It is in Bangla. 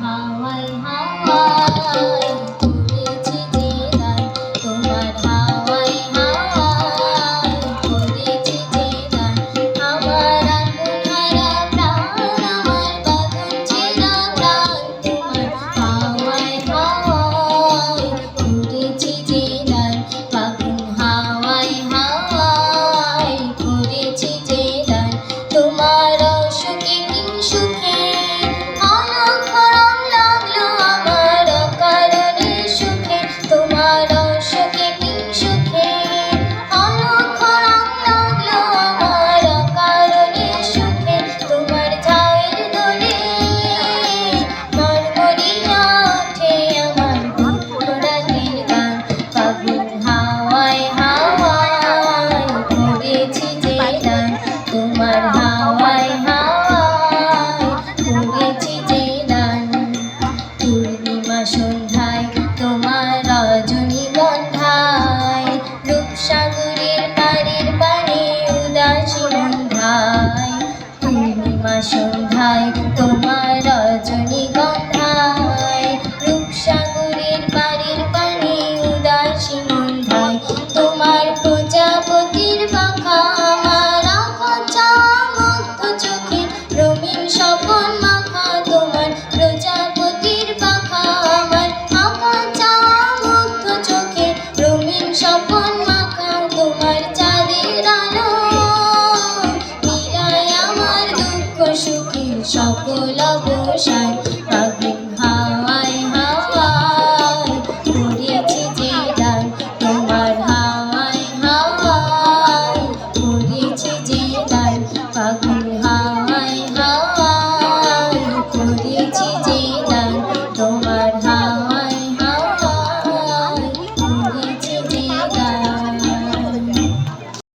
হাওয়ায় হাওয়ায় করেছি যে গান, তোমার হাওয়ায় হাওয়ায় করেছি যে গান। আমার আগুন হারা প্রাণ, আমার বাঁধন ছেঁড়া প্রাণ, তোমার হাওয়ায় হাওয়ায় করেছি যে গান। আগুন হাওয়ায় হাওয়ায় করেছি যে গান। তোমার অসুখে কি সুখে সন্ধ্যায় তোমার রজনীগন্ধায় রূপসাগরের পাড়ের পাড়ে উদাসী সন্ধ্যায়। পূর্ণিমা সন্ধ্যায় তোমার রজনীগন্ধায় রূপসাগরের পাড়ের পাড়ে উদাসী সন্ধ্যায়। তোমার প্রজাপতির পাখা আমার আঁকা মুগ্ধ চোখে রঙিন স্বপন মাখা। তোমার প্রজাপতির পাখা আমার আঁকা মুগ্ধ চোখে রঙিন স্বপন মাখা। তোমার চাঁদের আলো মিলায় আমার দুঃখ সুখের সকল অবসান।